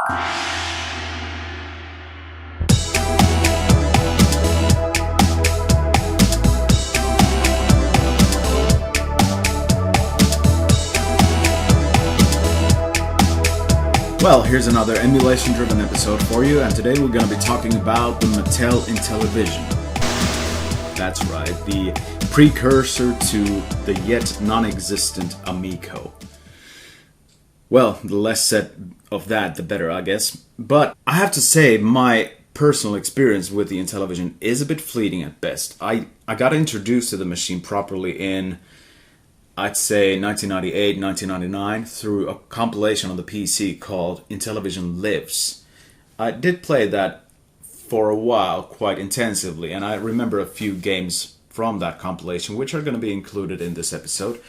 Well, here's another emulation-driven episode for you, and today we're going to be talking about the Mattel Intellivision. That's right, the precursor to the yet non-existent Amico. Well, the less said of that, the better, I guess. But I have to say, my personal experience with the Intellivision is a bit fleeting at best. I got introduced to the machine properly in, I'd say, 1998, 1999 through a compilation on the PC called Intellivision Lives. I did play that for a while quite intensively, and I remember a few games from that compilation which are going to be included in this episode.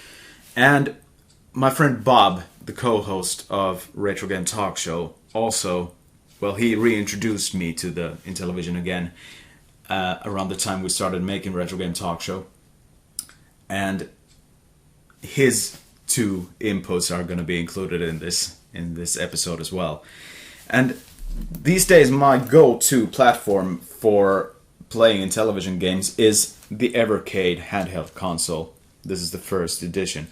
And my friend Bob, the co-host of Retro Game Talk Show, also, well, he reintroduced me to the Intellivision again around the time we started making Retro Game Talk Show. And his two inputs are going to be included in this episode as well. And these days my go-to platform for playing Intellivision games is the Evercade handheld console. This is the first edition.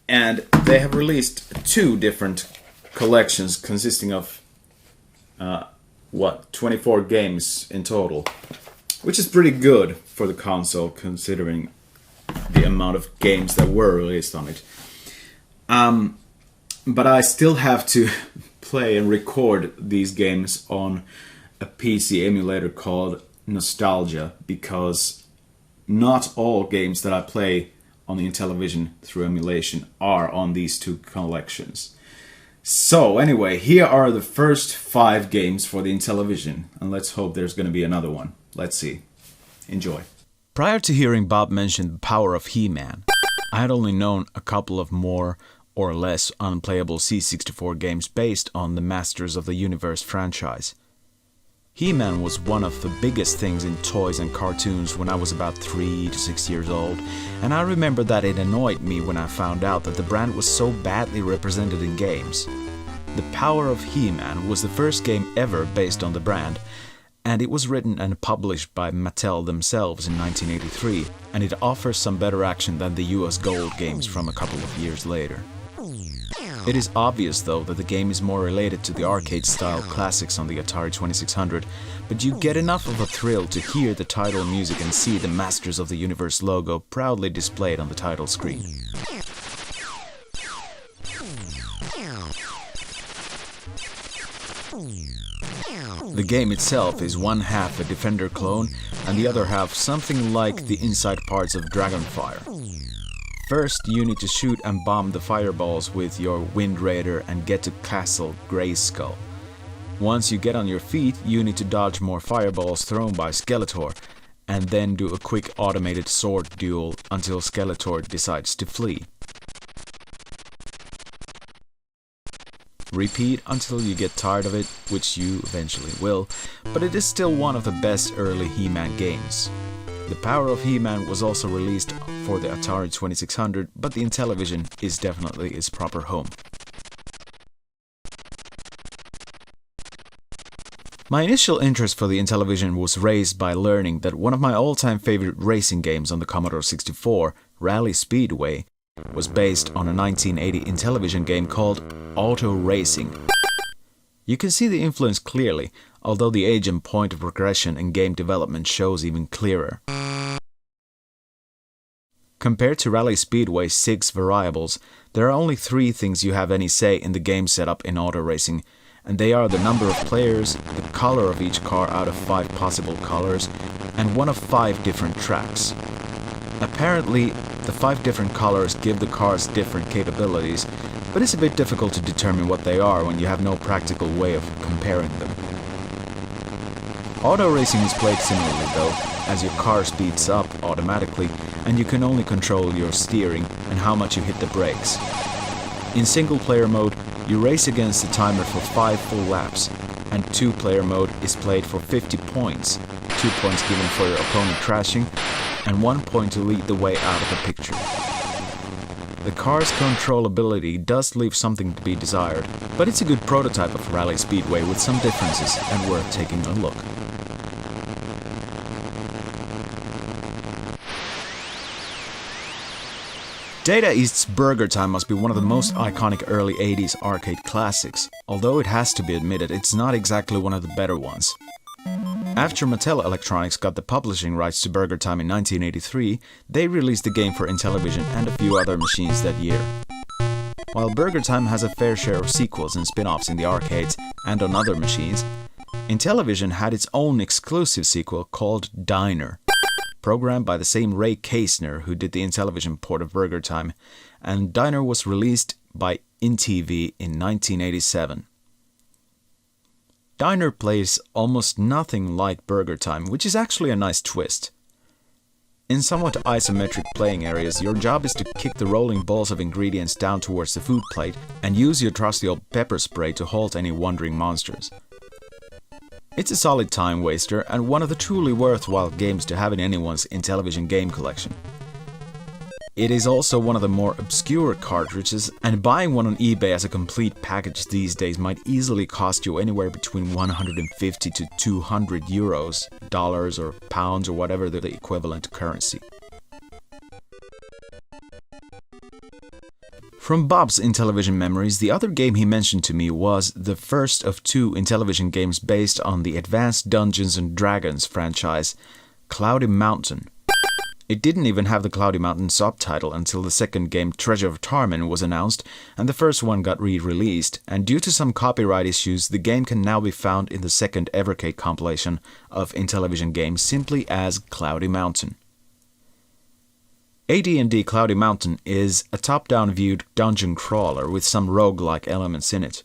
And they have released two different collections consisting of 24 games in total, which is pretty good for the console considering the amount of games that were released on it. But I still have to play and record these games on a PC emulator called Nostalgia, because not all games that I play on the Intellivision through emulation are on these two collections. So anyway, here are the first 5 games for the Intellivision, and let's hope there's going to be another one. Let's see. Enjoy. Prior to hearing Bob mention the power of He-Man, I had only known a couple of more or less unplayable C64 games based on the Masters of the Universe franchise. He-Man was one of the biggest things in toys and cartoons when I was about 3 to 6 years old, and I remember that it annoyed me when I found out that the brand was so badly represented in games. The Power of He-Man was the first game ever based on the brand, and it was written and published by Mattel themselves in 1983, and it offers some better action than the US Gold games from a couple of years later. It is obvious though that the game is more related to the arcade-style classics on the Atari 2600, but you get enough of a thrill to hear the title music and see the Masters of the Universe logo proudly displayed on the title screen. The game itself is one half a Defender clone and the other half something like the inside parts of Dragonfire. First, you need to shoot and bomb the fireballs with your Wind Raider and get to Castle Grayskull. Once you get on your feet, you need to dodge more fireballs thrown by Skeletor, and then do a quick automated sword duel until Skeletor decides to flee. Repeat until you get tired of it, which you eventually will, but it is still one of the best early He-Man games. The Power of He-Man was also released for the Atari 2600, but the Intellivision is definitely its proper home. My initial interest for the Intellivision was raised by learning that one of my all-time favorite racing games on the Commodore 64, Rally Speedway, was based on a 1980 Intellivision game called Auto Racing. You can see the influence clearly, although the age and point of progression in game development shows even clearer. Compared to Rally Speedway's 6 variables, there are only 3 things you have any say in the game setup in auto racing, and they are the number of players, the color of each car out of 5 possible colors, and one of 5 different tracks. Apparently, the 5 different colors give the cars different capabilities, but it's a bit difficult to determine what they are when you have no practical way of comparing them. Auto racing is played similarly though, as your car speeds up automatically and you can only control your steering and how much you hit the brakes. In single player mode, you race against the timer for 5 full laps, and 2-player mode is played for 50 points, 2 points given for your opponent crashing, and 1 point to lead the way out of the picture. The car's controllability does leave something to be desired, but it's a good prototype of Rally Speedway with some differences and worth taking a look. Data East's Burger Time must be one of the most iconic early 80s arcade classics, although it has to be admitted it's not exactly one of the better ones. After Mattel Electronics got the publishing rights to Burger Time in 1983, they released the game for Intellivision and a few other machines that year. While Burger Time has a fair share of sequels and spin-offs in the arcades and on other machines, Intellivision had its own exclusive sequel called Diner, programmed by the same Ray Kaesner who did the Intellivision port of Burger Time, and Diner was released by InTV in 1987. Diner plays almost nothing like Burger Time, which is actually a nice twist. In somewhat isometric playing areas, your job is to kick the rolling balls of ingredients down towards the food plate and use your trusty old pepper spray to halt any wandering monsters. It's a solid time waster and one of the truly worthwhile games to have in anyone's Intellivision game collection. It is also one of the more obscure cartridges, and buying one on eBay as a complete package these days might easily cost you anywhere between 150 to 200 euros, dollars or pounds or whatever the equivalent currency. From Bob's Intellivision memories, the other game he mentioned to me was the first of two Intellivision games based on the Advanced Dungeons & Dragons franchise, Cloudy Mountain. It didn't even have the Cloudy Mountain subtitle until the second game, Treasure of Tarman, was announced, and the first one got re-released, and due to some copyright issues, the game can now be found in the second Evercade compilation of Intellivision games simply as Cloudy Mountain. AD&D Cloudy Mountain is a top-down viewed dungeon crawler with some roguelike elements in it.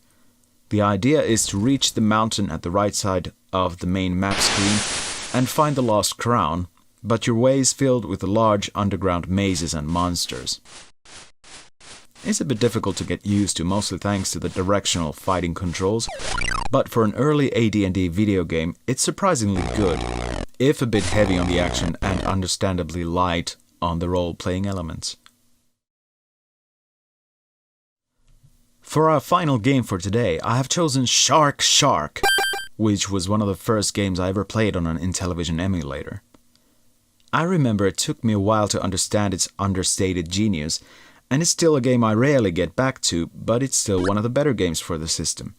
The idea is to reach the mountain at the right side of the main map screen and find the lost crown, but your way is filled with large underground mazes and monsters. It's a bit difficult to get used to, mostly thanks to the directional fighting controls, but for an early AD&D video game, it's surprisingly good, if a bit heavy on the action and understandably light on the role-playing elements. For our final game for today, I have chosen Shark Shark, which was one of the first games I ever played on an Intellivision emulator. I remember it took me a while to understand its understated genius, and it's still a game I rarely get back to, but it's still one of the better games for the system.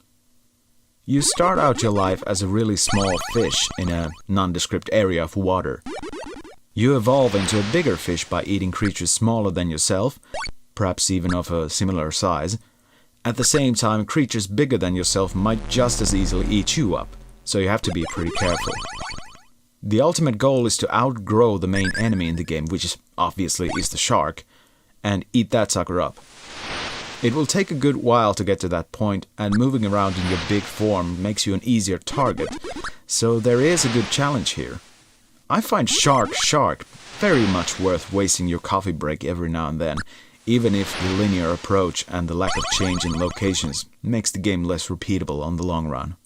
You start out your life as a really small fish in a nondescript area of water. You evolve into a bigger fish by eating creatures smaller than yourself, perhaps even of a similar size. At the same time, creatures bigger than yourself might just as easily eat you up, so you have to be pretty careful. The ultimate goal is to outgrow the main enemy in the game, which obviously is the shark, and eat that sucker up. It will take a good while to get to that point, and moving around in your big form makes you an easier target, so there is a good challenge here. I find Shark Shark very much worth wasting your coffee break every now and then, even if the linear approach and the lack of change in locations makes the game less repeatable on the long run.